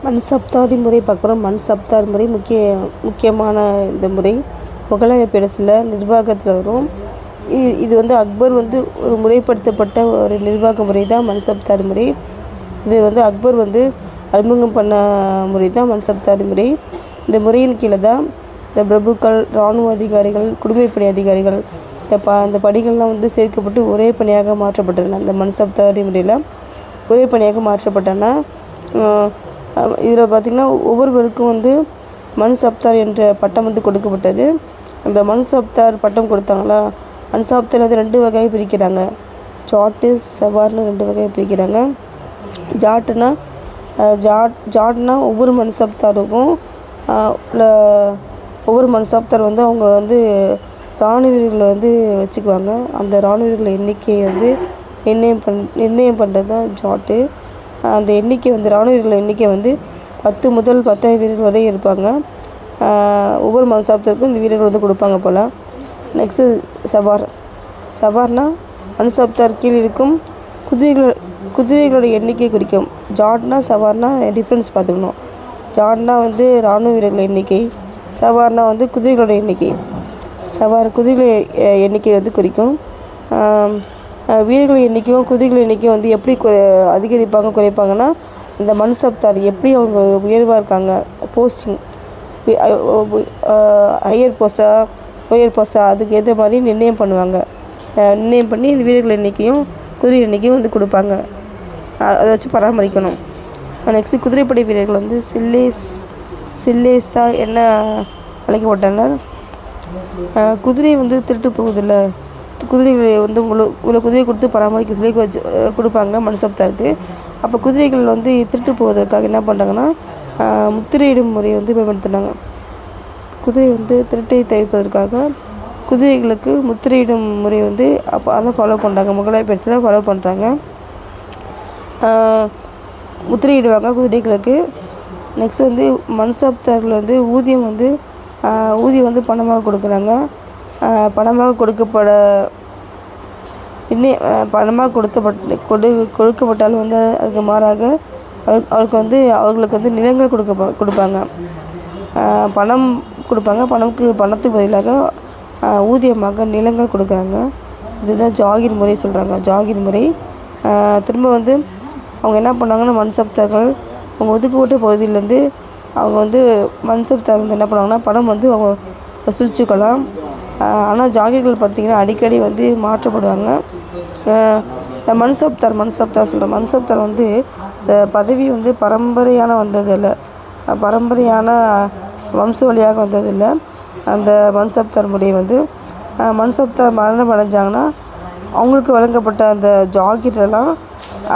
மண் சப்தாரி முறை பார்க்குறோம். மண் சப்தாரி முறை முக்கியமான இந்த முறை முகலாய பேரரசில் நிர்வாகத்தில் வரும். இது வந்து அக்பர் வந்து ஒரு முறைப்படுத்தப்பட்ட ஒரு நிர்வாக முறை தான் மண் சப்தாரி முறை. இது வந்து அக்பர் வந்து அறிமுகம் பண்ண முறை தான் மண் சப்தாரி முறை. இந்த முறையின் கீழே தான் இந்த பிரபுக்கள், இராணுவ அதிகாரிகள், குடிமைப்பணி அதிகாரிகள் இந்த பணிகள்லாம் வந்து சேர்க்கப்பட்டு ஒரே பணியாக மாற்றப்பட்டன. இந்த மண் சப்தாரி முறையில் ஒரே பணியாக மாற்றப்பட்டன. இதில் பார்த்திங்கன்னா ஒவ்வொருவருக்கும் வந்து மண் சப்தார் என்ற பட்டம் வந்து கொடுக்கப்பட்டது. அந்த மண் சப்தார் பட்டம் கொடுத்தாங்களா, மண் சப்தார் வந்து 2 வகையாக பிரிக்கிறாங்க. ஜாட்டு, சவார்னு 2 வகையாக பிரிக்கிறாங்க. ஜாட்னா ஒவ்வொரு மண் சப்தாருக்கும் ஒவ்வொரு மண் சப்தார் வந்து அவங்க வந்து இராணுவ வீரர்களை வந்து வச்சுக்குவாங்க. அந்த இராணுவ வீரர்கள் எண்ணிக்கையை வந்து நிர்ணயம் பண்ணுறது தான் ஜாட்டு. அந்த எண்ணிக்கை வந்து இராணுவ வீரர்கள் எண்ணிக்கை வந்து 10 முதல் 10,000 வீரர்கள் வரை இருப்பாங்க. ஒவ்வொரு மண் சப்தாருக்கும் இந்த வீரர்கள் வந்து கொடுப்பாங்க போல். நெக்ஸ்ட்டு சவார்னா மண் சப்தார் கீழ் இருக்கும் குதிரைகளோட எண்ணிக்கை குறிக்கும். ஜாட்னா சவார்னா டிஃப்ரென்ஸ் பார்த்துக்கணும். ஜாட்னா வந்து இராணுவ வீரர்கள் எண்ணிக்கை, சவார்னா வந்து குதிரைகளோட எண்ணிக்கை. குதிரை எண்ணிக்கை வந்து குறிக்கும். வீரர்கள் எண்ணிக்கையும் குதிரைகள் எண்ணிக்கையும் வந்து எப்படி அதிகரிப்பாங்க குறைப்பாங்கன்னா, இந்த மண் சப்தார் எப்படி அவங்க உயர்வாக இருக்காங்க, போஸ்டிங் ஹையர் போஸ்டா அதுக்கு ஏற்ற மாதிரி நிர்ணயம் பண்ணுவாங்க. நிர்ணயம் பண்ணி இந்த வீரர்கள் எண்ணிக்கையும் குதிரை எண்ணிக்கையும் வந்து கொடுப்பாங்க. அதை வச்சு பராமரிக்கணும். நெக்ஸ்ட்டு குதிரைப்படை வீரர்கள் வந்து சில்லேஸ் தான் என்ன அழைக்கப்பட்டனர். குதிரை வந்து திருட்டு போகுதில்ல, குதிரைகளை வந்து இவ்வளோ குதிரை கொடுத்து பராமரிக்க சொல்லி கொடுப்பாங்க மண் சப்தாருக்கு. அப்போ குதிரைகள் வந்து திருட்டு போவதற்காக என்ன பண்ணுறாங்கன்னா, முத்திரையிடும் முறையை வந்து பயன்படுத்தினாங்க. குதிரை வந்து திருட்டை தவிர்ப்பதற்காக குதிரைகளுக்கு முத்திரையிடும் முறை வந்து அப்போ அதை ஃபாலோ பண்ணுறாங்க. முகலாய பேரரசில் ஃபாலோ பண்ணுறாங்க. முத்திரையிடுவாங்க குதிரைகளுக்கு. நெக்ஸ்ட் வந்து மண் சப்தாரில் வந்து ஊதியம் வந்து பணமாக கொடுக்குறாங்க. பணமாக கொடுக்கப்பட்டாலும் வந்து அதுக்கு மாறாக அவர்களுக்கு வந்து நிலங்கள் கொடுப்பாங்க. பணம் கொடுப்பாங்க. பணத்துக்கு பதிலாக ஊதியமாக நிலங்கள் கொடுக்குறாங்க. இதுதான் ஜாகிர் முறை சொல்கிறாங்க. ஜாகிர் முறை திரும்ப வந்து அவங்க என்ன பண்ணாங்கன்னா, மண் சப்தார்கள் அவங்க ஒதுக்கப்பட்ட பகுதியிலேருந்து அவங்க வந்து மண் சப்தார் வந்து என்ன பண்ணுவாங்கன்னா, பணம் வந்து அவங்க வசூலிச்சுக்கலாம். ஆனால் ஜாகிர்கள் பார்த்திங்கன்னா அடிக்கடி வந்து மாற்றப்படுவாங்க. மண் சப்தார் சொல்கிறேன். மண் சப்தார் வந்து பதவி வந்து பரம்பரையான வம்ச வழியாக வந்ததில்லை. அந்த மண் சப்தார் முறை வந்து மண் சப்தார் மரணம் அடைஞ்சாங்கன்னா அவங்களுக்கு வழங்கப்பட்ட அந்த ஜாகிரெல்லாம்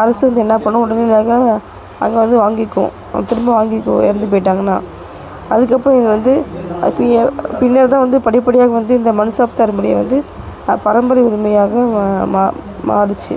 அரசு வந்து என்ன பண்ணும், உடனடியாக அங்கே வந்து திரும்ப வாங்கிக்கும் இறந்து போயிட்டாங்கன்னா. அதுக்கப்புறம் இது வந்து பின்னர் தான் வந்து படிப்படியாக வந்து இந்த மண் சப்தார் முறையை வந்து பரம்பரை உரிமையாக மாறுச்சு.